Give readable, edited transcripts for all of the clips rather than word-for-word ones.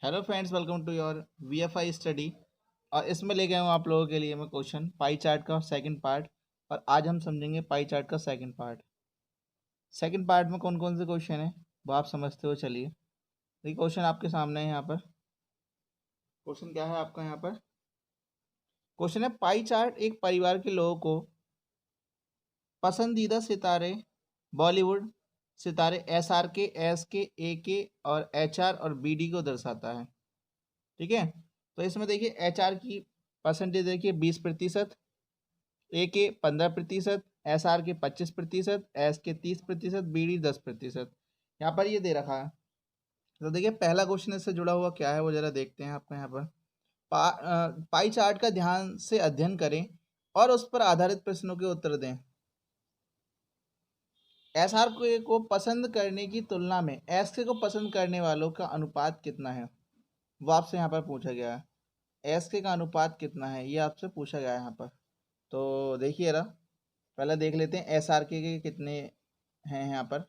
Hello friends, welcome to your VFI study. और इसमें ले गया हूँ आप लोगों के लिए मैं क्वेश्चन पाई चार्ट का सेकंड पार्ट। और आज हम समझेंगे पाई चार्ट का सेकंड पार्ट। सेकंड पार्ट में कौन कौन से क्वेश्चन है वो आप समझते हो। चलिए, देखिए क्वेश्चन आपके सामने है। यहाँ पर क्वेश्चन क्या है आपका। यहाँ पर क्वेश्चन है, पाई चार्ट एक परिवार के लोगों को पसंदीदा सितारे बॉलीवुड सितारे एस के और HR और BD को दर्शाता है। ठीक है, तो इसमें देखिए HR की परसेंटेज देखिए 20%, A के 15%, SR के 25%, S के 30%, BD 10%। यहाँ पर ये दे रखा है। तो देखिए पहला क्वेश्चन इससे जुड़ा हुआ क्या है वो जरा देखते हैं आपको। यहाँ पर पाई चार्ट का ध्यान से अध्ययन करें और उस पर आधारित प्रश्नों के उत्तर दें। SR को पसंद करने की तुलना में SK को पसंद करने वालों का अनुपात कितना है वो आपसे यहाँ पर पूछा गया है। SK का अनुपात कितना है ये आपसे पूछा गया है यहाँ पर। तो देखिए जरा पहले देख लेते हैं SRK के कितने हैं यहाँ पर।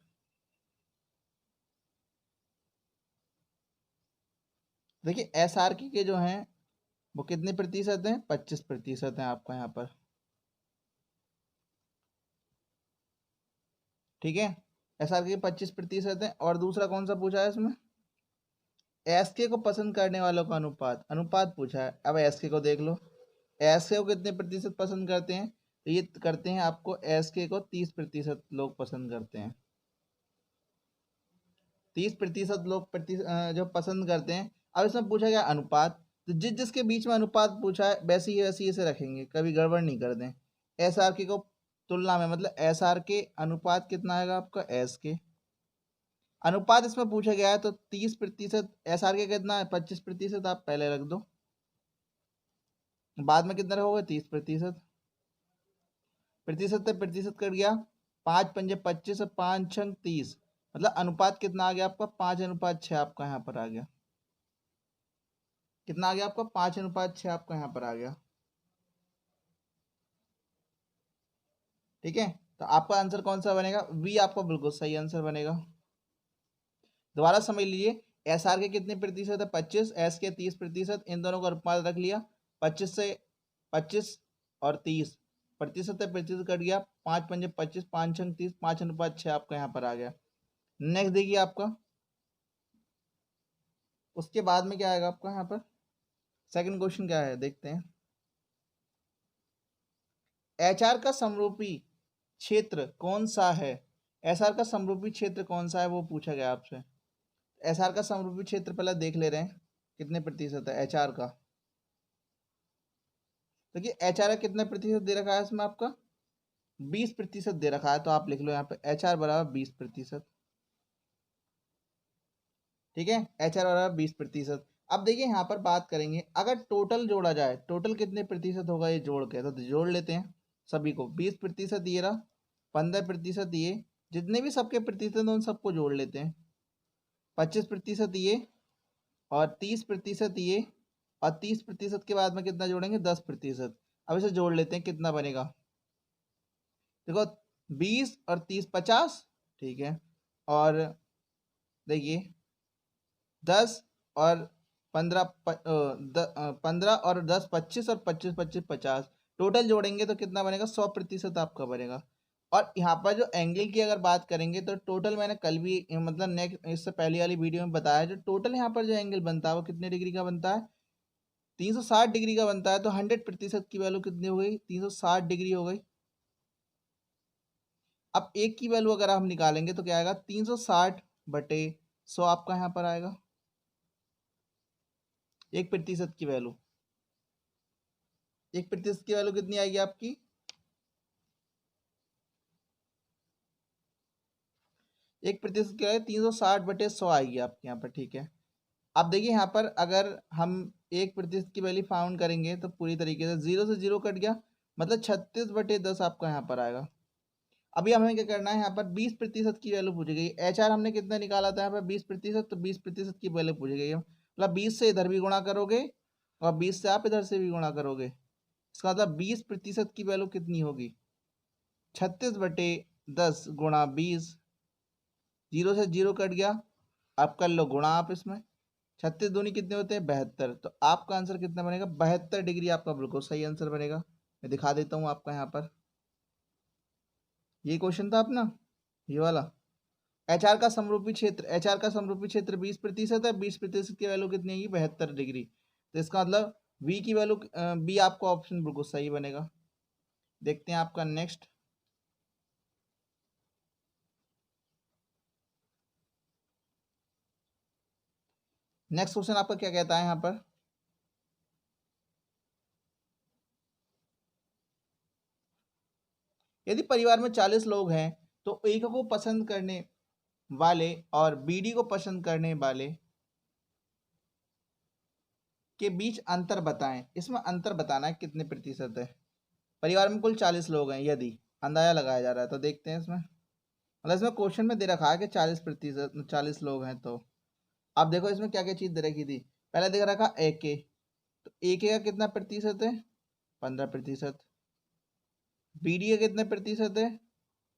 देखिए SRK के जो हैं वो कितने प्रतिशत हैं, 25% हैं आपका यहाँ पर। ठीक है, SRK के 25% है। और दूसरा कौन सा पूछा है इसमें, SK को पसंद करने वालों का अनुपात अनुपात पूछा है। अब SK को देख लो, SK को कितने प्रतिशत पसंद करते हैं, तो ये करते हैं आपको SK को 30% लोग पसंद करते हैं। 30% लोग जो पसंद करते हैं। अब इसमें पूछा गया अनुपात, तो जिसके बीच में अनुपात पूछा है वैसे ही इसे रखेंगे, कभी गड़बड़ नहीं कर दें। SRK को तुलना में मतलब SRK अनुपात कितना आएगा आपका SK। अनुपात इसमें पूछा गया है तो 30%, SRK कितना है 25%, आप पहले रख दो, बाद में कितना रहोगे 30%। प्रतिशत से प्रतिशत कट गया, 5×5 = 25 और 5×6 = 30, मतलब अनुपात कितना आ गया आपका 5:6 आपका यहाँ पर आ गया। कितना आ गया आपका 5:6 आपका यहाँ पर आ गया। ठीक है, तो आपका आंसर कौन सा बनेगा, बी आपका बिल्कुल सही आंसर बनेगा। दोबारा समझ लीजिए, SR के कितने प्रतिशत है 25, S के 30%, इन दोनों का अनुपात रख लिया, 25 और 30, प्रतिशत से प्रतिशत कट गया, 5×5 = 25, 5×6 = 30, 5:6 आपका यहाँ पर आ गया। नेक्स्ट देखिए आपका, उसके बाद में क्या आएगा आपका यहाँ पर। सेकंड क्वेश्चन क्या है देखते हैं। HR का समरूपी क्षेत्र कौन सा है, SR का समरूपी क्षेत्र कौन सा है वो पूछा गया आपसे। SR का समरूपी क्षेत्र पहले देख ले रहे हैं कितने प्रतिशत है HR का। देखिए HR का कितने प्रतिशत दे रखा है इसमें आपका 20% दे रखा है, तो आप लिख लो यहाँ पे HR बराबर 20%। ठीक है, HR बराबर 20%। अब देखिए यहाँ पर बात करेंगे, अगर टोटल जोड़ा जाए, टोटल कितने प्रतिशत होगा ये जोड़ के, तो जोड़ लेते हैं सभी को। 20% ये रहा, 15% ये, जितने भी सबके प्रतिशत हैं उन सबको जोड़ लेते हैं। 25% ये, और 30% ये, और 30% के बाद में कितना जोड़ेंगे 10%। अब इसे जोड़ लेते हैं कितना बनेगा, देखो 20 और 30 50। ठीक है, और देखिए 10 और 15 15 और 10 25, और 25 25 50, टोटल जोड़ेंगे तो कितना बनेगा 100% आपका बनेगा। और यहाँ पर जो एंगल की अगर बात करेंगे तो टोटल मैंने कल भी मतलब नेक्स्ट इससे पहले वाली वीडियो में बताया, जो टोटल यहाँ पर जो एंगल बनता है वो कितने डिग्री का बनता है 360 डिग्री का बनता है। तो 100% की वैल्यू कितनी हो गई 360 डिग्री हो गई। अब एक की वैल्यू अगर हम निकालेंगे तो क्या आएगा 360/100 आपका यहाँ पर आएगा 1% की वैल्यू। 1% की वैल्यू कितनी आएगी आपकी 1% क्या है 360/100 आएगी आपके यहाँ पर। ठीक है, अब देखिए यहाँ पर अगर हम 1% की वैल्यू फाउंड करेंगे तो पूरी तरीके से 0 से 0 कट गया, मतलब 36/10 आपका यहाँ पर आएगा। अभी हमें क्या करना है, यहाँ पर 20% की वैल्यू पूछी गई। HR हमने कितना निकाला था यहाँ पर 20%, तो 20% की वैल्यू पूछी गई है, मतलब 20 से इधर भी गुणा करोगे और 20 से आप इधर से भी गुणा करोगे, इसका मतलब 20% की वैल्यू कितनी होगी 36/10 × 20, 0 से 0 कट गया, अब कर लो गुणा आप इसमें, 36 दूनी कितने होते हैं 72, तो आपका आंसर कितना बनेगा 72 डिग्री आपका बिल्कुल सही आंसर बनेगा। मैं दिखा देता हूँ आपका यहाँ पर, ये क्वेश्चन था अपना ये वाला। एचआर का समरूपी क्षेत्र, एचआर का समरूपी क्षेत्र 20% है, 20% की वैल्यू कितनी आएगी 72 डिग्री, तो इसका मतलब वी की वैल्यू बी आपका ऑप्शन बिल्कुल सही बनेगा। देखते हैं आपका नेक्स्ट। नेक्स्ट क्वेश्चन आपका क्या कहता है यहाँ पर, यदि परिवार में 40 लोग हैं तो ए को पसंद करने वाले और बीडी को पसंद करने वाले के बीच अंतर बताएं। इसमें अंतर बताना है कितने प्रतिशत है। परिवार में कुल 40 लोग हैं, यदि अंदाजा लगाया जा रहा है, तो देखते हैं इसमें, मतलब इसमें क्वेश्चन में दे रखा है कि 40%, 40 लोग हैं, तो आप देखो इसमें क्या क्या चीज दे रखी थी। पहले देख रखा ए के, तो ए के का कितना प्रतिशत है 15%। बीडी का कितने प्रतिशत है,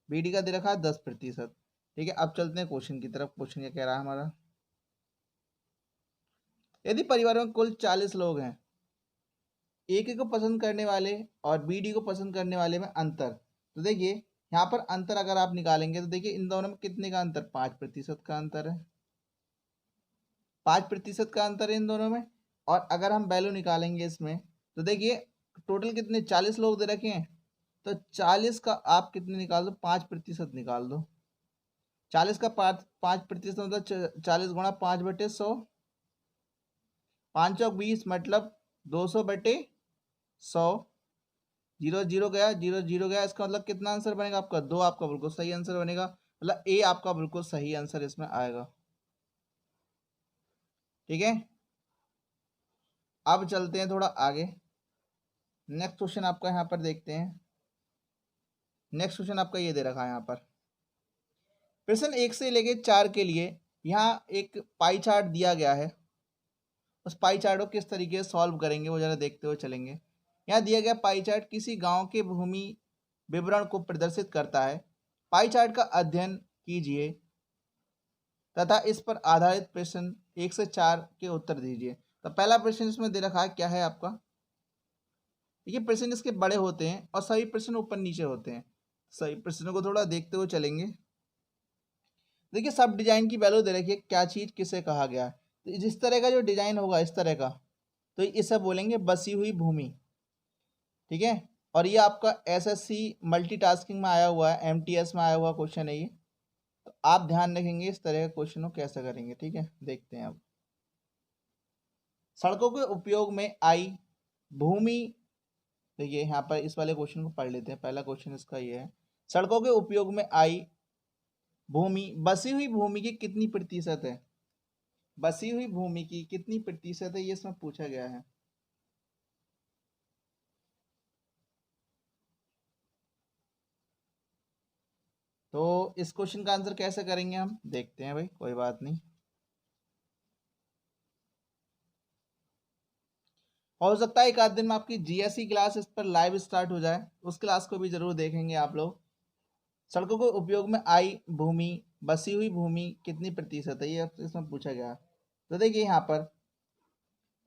बीडी का दे रखा है 10%। ठीक है, अब चलते हैं क्वेश्चन की तरफ। क्वेश्चन क्या कह रहा है हमारा, यदि परिवार में कुल 40 लोग हैं, ए के को पसंद करने वाले और बी डी को पसंद करने वाले में अंतर, तो देखिए यहाँ पर अंतर अगर आप निकालेंगे तो देखिए इन दोनों में कितने का अंतर 5% का अंतर है, 5% का अंतर है इन दोनों में। और अगर हम वैल्यू निकालेंगे इसमें तो देखिए टोटल कितने 40 लोग दे रखे हैं, तो 40 का आप कितने निकाल दो 5% निकाल दो। 40 का 5% मतलब 40 गुणा 5/100, 5 चौक 20 मतलब 200/100। जीरो जीरो गया, जीरो जीरो गया, इसका मतलब कितना आंसर बनेगा आपका 2, आपका बिल्कुल सही आंसर बनेगा, मतलब ए आपका बिल्कुल सही आंसर इसमें आएगा। ठीक है, अब चलते हैं थोड़ा आगे। नेक्स्ट क्वेश्चन आपका यहाँ पर देखते हैं। नेक्स्ट क्वेश्चन आपका ये दे रखा है यहाँ पर, प्रश्न 1 से लेके 4 के लिए यहाँ एक पाई चार्ट दिया गया है। उस पाई चार्ट को किस तरीके से सॉल्व करेंगे वो जरा देखते हुए चलेंगे। यहाँ दिया गया पाई चार्ट किसी गांव के भूमि विवरण को प्रदर्शित करता है। पाई चार्ट का अध्ययन कीजिए तथा इस पर आधारित प्रश्न 1 से 4 के उत्तर दीजिए। तो पहला प्रश्न इसमें दे रखा है क्या है आपका, देखिए प्रश्न इसके बड़े होते हैं और सभी प्रश्न ऊपर नीचे होते हैं। सभी प्रश्नों को थोड़ा देखते हुए चलेंगे। देखिए सब डिजाइन की वैल्यू दे रखी है, क्या चीज किसे कहा गया है, तो जिस तरह का जो डिजाइन होगा इस तरह का, तो इसे बोलेंगे बसी हुई भूमि। ठीक है, और ये आपका एसएससी मल्टीटास्किंग में आया हुआ है, एमटीएस में आया हुआ क्वेश्चन है ये, तो आप ध्यान रखेंगे इस तरह के क्वेश्चन को कैसे करेंगे। ठीक है, देखते हैं अब। सड़कों के उपयोग में आई भूमि, तो ये यहाँ पर इस वाले क्वेश्चन को पढ़ लेते हैं। पहला क्वेश्चन इसका ये है, सड़कों के उपयोग में आई भूमि बसी हुई भूमि की कितनी प्रतिशत है, बसी हुई भूमि की कितनी प्रतिशत है, ये इसमें पूछा गया है। तो इस क्वेश्चन का आंसर कैसे करेंगे हम, देखते हैं भाई, कोई बात नहीं। हो सकता है एक आध दिन में आपकी जीएससी क्लास इस पर लाइव स्टार्ट हो जाए, उस क्लास को भी जरूर देखेंगे आप लोग। सड़कों के उपयोग में आई भूमि बसी हुई भूमि कितनी प्रतिशत है, ये इसमें पूछा गया। तो देखिए यहाँ पर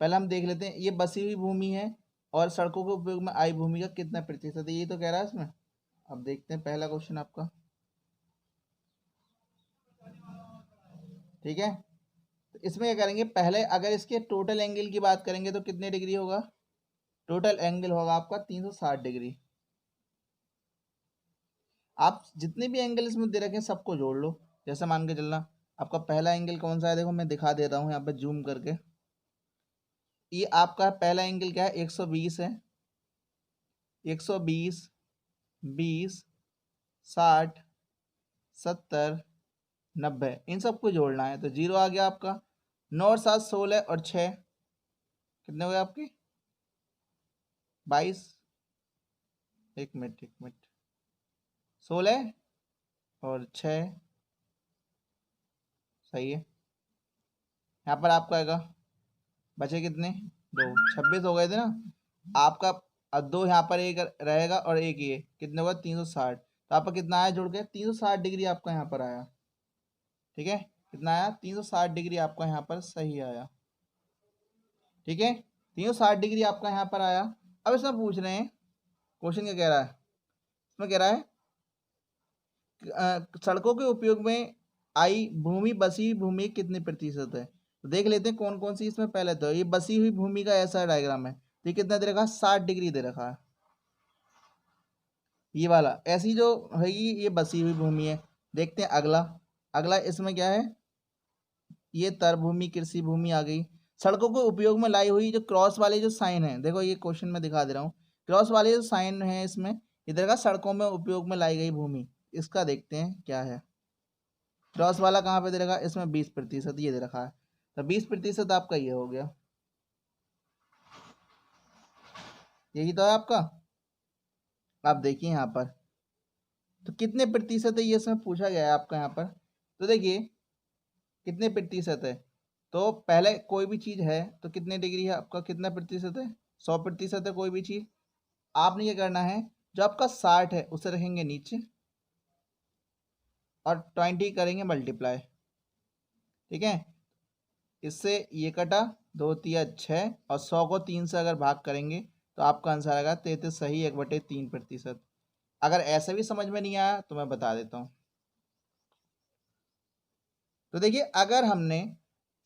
पहले हम देख लेते हैं, ये बसी हुई भूमि है और सड़कों के उपयोग में आई भूमि का कितना प्रतिशत है, ये तो कह रहा है इसमें। अब देखते हैं पहला क्वेश्चन आपका। ठीक है, तो इसमें क्या करेंगे, पहले अगर इसके टोटल एंगल की बात करेंगे तो कितने डिग्री होगा, टोटल एंगल होगा आपका 360 डिग्री। आप जितने भी एंगल इसमें दे रखे हैं सबको जोड़ लो। जैसे मान के चलना आपका पहला एंगल कौन सा है, देखो मैं दिखा दे रहा हूँ यहाँ पे जूम करके। ये आपका पहला एंगल क्या है 120 है, 120, 20, 60, 70, 90, इन सबको जोड़ना है। तो 0 आ गया आपका, 9 और 7 16 और 6 कितने हुए आपके 22, एक मिनट 16 और 6, सही है। यहाँ पर आपका आएगा, बचे कितने 2, 26 हो गए थे ना आपका। अब 2 यहाँ पर एक रहेगा और एक ये कितने हुआ 360, तो आपका कितना आया जुड़ के 360 डिग्री आपका यहाँ पर आया। ठीक है, कितना आया 360 डिग्री आपका यहाँ पर सही आया। ठीक है, 360 डिग्री आपका यहाँ पर आया। अब इसमें पूछ रहे हैं, क्वेश्चन क्या कह रहा है, इसमें कह रहा है सड़कों के उपयोग में आई भूमि बसी भूमि कितने प्रतिशत है। तो देख लेते हैं कौन कौन सी इसमें। पहले तो ये बसी हुई भूमि का ऐसा डायग्राम है, तो ये कितना दे रखा है, 60 डिग्री दे रखा है। ये वाला ऐसी जो है ये बसी हुई भूमि है। देखते हैं अगला। अगला इसमें क्या है, ये तर भूमि कृषि भूमि आ गई। सड़कों के उपयोग में लाई हुई जो क्रॉस वाले जो साइन है, देखो ये क्वेश्चन में दिखा दे रहा हूँ, क्रॉस वाले जो साइन है इसमें इधर का सड़कों में उपयोग में लाई गई भूमि, इसका देखते हैं क्या है। क्रॉस वाला कहाँ पे दे रखा है, इसमें 20% ये दे रखा है, तो 20% आपका ये हो गया, यही तो है आपका। आप देखिए यहाँ पर तो कितने प्रतिशत है, ये इसमें पूछा गया है आपका यहाँ पर। तो देखिए कितने प्रतिशत है, तो पहले कोई भी चीज है तो कितने डिग्री है आपका, कितना प्रतिशत है, 100% है कोई भी चीज। आपने ये करना है, जो आपका 60 है उसे रखेंगे नीचे और 20 करेंगे मल्टीप्लाई। ठीक है, इससे ये कटा, 2 3 6 और 100 को 3 से अगर भाग करेंगे तो आपका आंसर आएगा 33 सही 1/3%। अगर ऐसा भी समझ में नहीं आया तो मैं बता देता हूँ। तो देखिए अगर हमने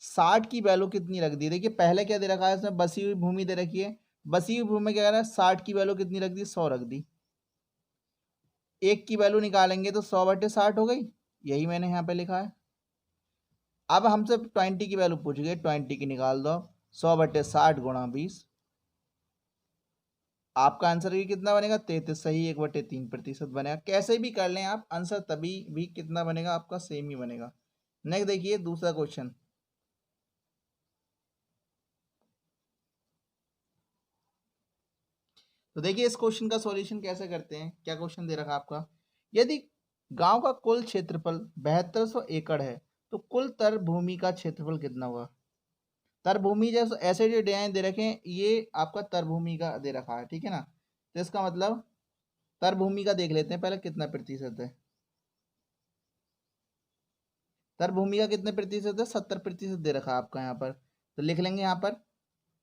60 की वैल्यू कितनी रख दी, देखिए पहले क्या दे रखा है इसमें, बसी हुई भूमि दे रखी है, बसी हुई भूमि क्या कह रहा है, 60 की वैल्यू कितनी रख दी, 100 रख दी। एक की वैल्यू निकालेंगे तो 100/60 हो गई, यही मैंने यहाँ पे लिखा है। अब हमसे 20 की वैल्यू पूछ गई, 20 की निकाल दो, 100/60 गुणा 20, आपका आंसर भी कितना बनेगा, 33 सही 1/3% बनेगा। कैसे भी कर लें आप, आंसर तभी भी कितना बनेगा आपका, सेम ही बनेगा। नेक्स्ट देखिए दूसरा क्वेश्चन। तो देखिए इस क्वेश्चन का सॉल्यूशन कैसे करते हैं। क्या क्वेश्चन दे रखा है आपका, यदि गांव का कुल क्षेत्रफल 7200 एकड़ है तो कुल तर भूमि का क्षेत्रफल कितना हुआ। तर भूमि जैसे ऐसे जो डिजाइन दे रखे हैं ये आपका तर भूमि का दे रखा है, ठीक है ना। तो इसका मतलब तर भूमि का देख लेते हैं पहले कितना प्रतिशत है। तर भूमि का कितने प्रतिशत है, 70% दे रखा है आपका यहाँ पर। तो लिख लेंगे यहाँ पर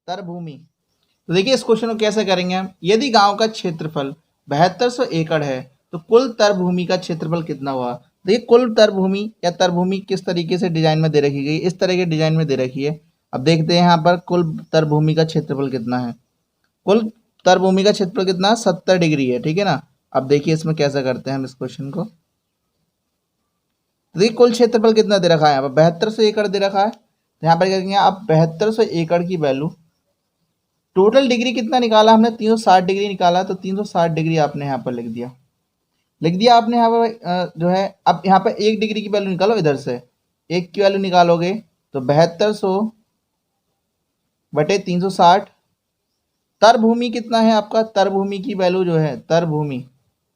तर भूमि। तो देखिए इस क्वेश्चन को कैसे करेंगे हम, यदि गांव का क्षेत्रफल 7200 एकड़ है तो कुल तर भूमि का क्षेत्रफल कितना हुआ। देखिए कुल तर भूमि या तर भूमि किस तरीके से डिजाइन में दे रखी गई, इस तरह के डिजाइन में दे रखी है। अब देखते हैं यहाँ पर कुल तर भूमि का क्षेत्रफल कितना है। कुल तर भूमि का क्षेत्रफल कितना, 70 डिग्री है, ठीक है ना। अब देखिए इसमें कैसे करते हैं हम इस क्वेश्चन को। तो देखिए कुल क्षेत्रफल कितना दे रखा है, यहाँ पर 7200 एकड़ दे रखा है। तो यहाँ पर क्या करेंगे आप, 7200 एकड़ की वैल्यू, टोटल डिग्री कितना निकाला हमने, 360 डिग्री निकाला, तो 360 डिग्री आपने यहाँ पर लिख दिया आपने यहाँ पर जो है। अब यहाँ पर 1 डिग्री की वैल्यू निकालो, इधर से 1 की वैल्यू निकालोगे तो 7200/360। तर भूमि कितना है आपका, तर भूमि की वैल्यू जो है, तर भूमि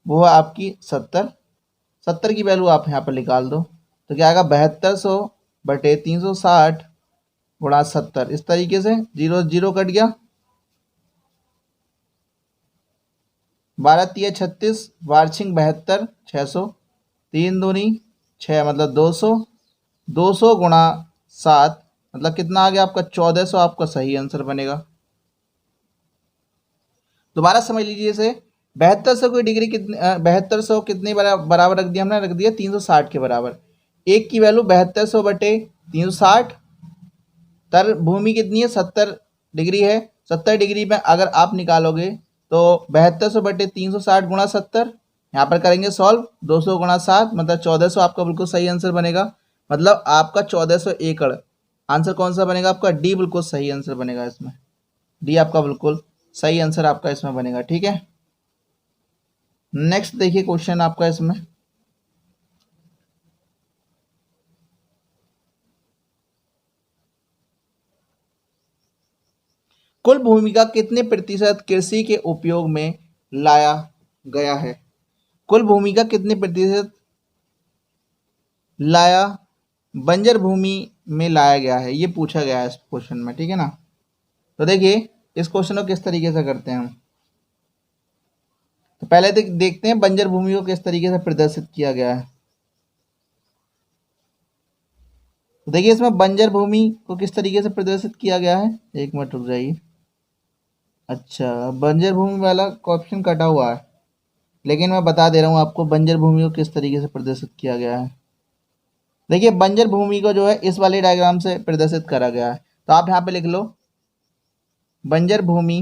वो है आपकी 70 की वैल्यू आप यहाँ पर निकाल दो, तो क्या आएगा 7200/360 गुणा 70। इस तरीके से जीरो जीरो कट गया, 12×3=36, वार्षिक 72, 600, 3×2=6 मतलब 200, 200 गुणा 7 मतलब कितना आ गया आपका, 1400 आपका सही आंसर बनेगा। दोबारा समझ लीजिए इसे, 7200 की डिग्री कितनी, 7200 कितने बराबर रख दिया हमने, रख दिया 360 के बराबर। एक की वैल्यू 7200/360, तर भूमि कितनी है, 70 डिग्री है। 70 डिग्री में अगर आप निकालोगे तो 7200/360 गुणा 70, यहाँ पर करेंगे सॉल्व, 200 गुणा 7 मतलब 1400 आपका बिल्कुल सही आंसर बनेगा। मतलब आपका 1400 एकड़ आंसर कौन सा बनेगा आपका, डी बिल्कुल सही आंसर बनेगा इसमें। डी आपका बिल्कुल सही आंसर आपका इसमें बनेगा, ठीक है। नेक्स्ट देखिए क्वेश्चन आपका इसमें, कुल भूमि का कितने प्रतिशत कृषि के उपयोग में लाया गया है। कुल भूमि का कितने प्रतिशत लाया बंजर भूमि में लाया गया है, ये पूछा गया है इस क्वेश्चन में, ठीक है ना। तो देखिए इस क्वेश्चन को किस तरीके से करते हैं हम। तो पहले देखते हैं बंजर भूमि को किस तरीके से प्रदर्शित किया गया है। तो देखिए इसमें बंजर भूमि को किस तरीके से प्रदर्शित किया गया है, एक मिनट रुक जाइए। अच्छा, बंजर भूमि वाला ऑप्शन कटा हुआ है, लेकिन मैं बता दे रहा हूँ आपको बंजर भूमि को किस तरीके से प्रदर्शित किया गया है। देखिए बंजर भूमि को जो है इस वाले डायग्राम से प्रदर्शित करा गया है। तो आप यहाँ पे लिख लो बंजर भूमि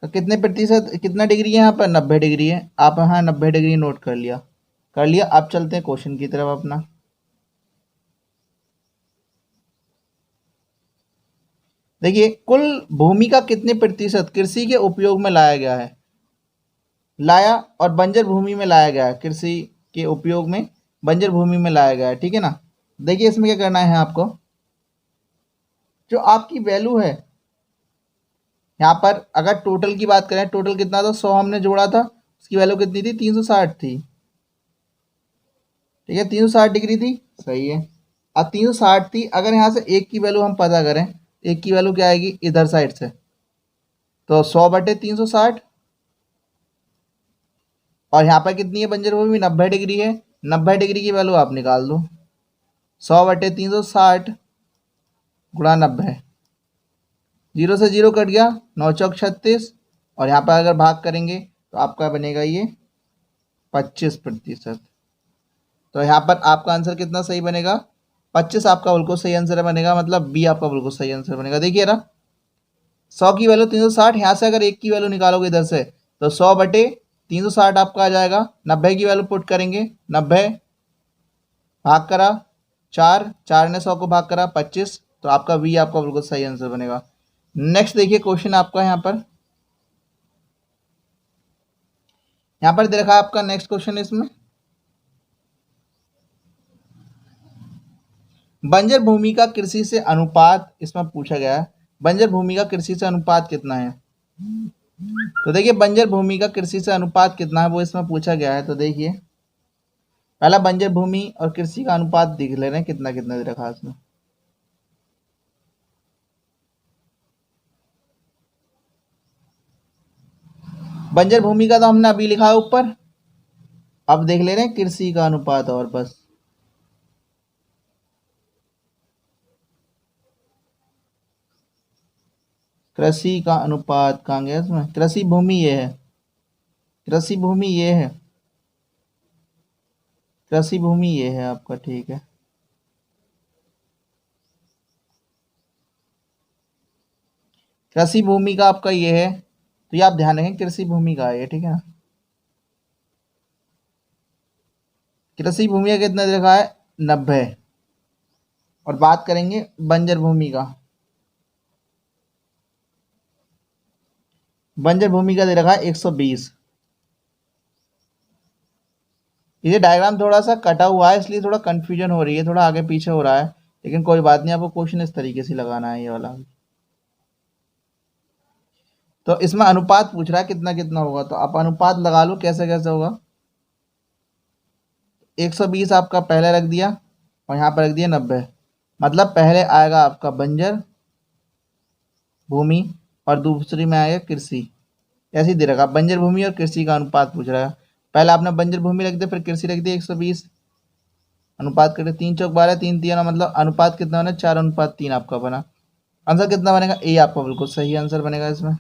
का कितने प्रतिशत, कितना डिग्री है यहाँ पर, 90 डिग्री है। आप यहाँ 90 डिग्री नोट कर लिया, कर लिया। अब चलते हैं क्वेश्चन की तरफ अपना। देखिए कुल भूमि का कितने प्रतिशत कृषि के उपयोग में लाया गया है, लाया और बंजर भूमि में लाया गया है, कृषि के उपयोग में बंजर भूमि में लाया गया है, ठीक है ना। देखिए इसमें क्या करना है आपको, जो आपकी वैल्यू है यहाँ पर, अगर टोटल की बात करें, टोटल कितना था, 100 हमने जोड़ा था, उसकी वैल्यू कितनी थी, 360 थी, ठीक है, 360 डिग्री थी, सही है। अब 360 थी, अगर यहाँ से एक की वैल्यू हम पता करें, एक की वैल्यू क्या आएगी इधर साइड से, तो 100/360, और यहाँ पर कितनी है बंजर भूमि, 90 डिग्री है, 90 डिग्री की वैल्यू आप निकाल दो, 100/360 गुणा 90, 0 से 0 कट गया, 9 चौक 36, और यहाँ पर अगर भाग करेंगे तो आपका बनेगा ये 25%। तो यहाँ पर आपका आंसर कितना सही बनेगा, 25 आपका बिल्कुल सही आंसर बनेगा, मतलब बी आपका बिल्कुल सही आंसर बनेगा। देखिए ना 100 की वैल्यू 360, यहाँ से अगर एक की वैल्यू निकालोगे इधर से तो 100/360 आपका आ जाएगा, 90 की वैल्यू पुट करेंगे, 90 भाग करा 4, 4 ने 100 को भाग करा 25, तो आपका बी आपका बिल्कुल सही आंसर बनेगा। नेक्स्ट देखिए क्वेश्चन आपका यहाँ पर दे रखा है आपका नेक्स्ट क्वेश्चन, इसमें बंजर भूमि का कृषि से अनुपात इसमें पूछा गया है, बंजर भूमि का कृषि से अनुपात कितना है। तो देखिए बंजर भूमि का कृषि से अनुपात कितना है वो इसमें पूछा गया है। तो देखिए पहला बंजर भूमि और कृषि का अनुपात देख ले रहे हैं, कितना कितना दे रखा है इसमें। बंजर भूमि का तो हमने अभी लिखा है ऊपर, अब देख ले रहे हैं कृषि का अनुपात, और बस कृषि का अनुपात कहाँ गया इसमें, कृषि भूमि ये है, कृषि भूमि ये है, कृषि भूमि ये है आपका, ठीक है। कृषि भूमि का आपका ये है, तो ये आप ध्यान रखें कृषि भूमि का है ये, ठीक है ना। कृषि भूमि का कितना दे रखा है, 90, और बात करेंगे बंजर भूमि का, बंजर भूमि का दे रखा है 120। ये डायग्राम थोड़ा सा कटा हुआ है इसलिए थोड़ा कंफ्यूजन हो रही है, थोड़ा आगे पीछे हो रहा है, लेकिन कोई बात नहीं, आपको क्वेश्चन इस तरीके से लगाना है ये वाला। तो इसमें अनुपात पूछ रहा है कितना कितना होगा, तो आप अनुपात लगा लो कैसे कैसे होगा। 120 आपका पहले रख दिया और यहाँ पर रख दिया 90, मतलब पहले आएगा आपका बंजर भूमि और दूसरी में आएगा कृषि, ऐसे ही दे रखा, बंजर भूमि और कृषि का अनुपात पूछ रहा है। पहले आपने बंजर भूमि रख दिया, फिर कृषि रख दिया 120, अनुपात करके 3 चौक 12, 3 3, मतलब अनुपात कितना बना, 4:3 आपका बना। आंसर कितना बनेगा, ए आपका बिल्कुल सही आंसर बनेगा इसमें।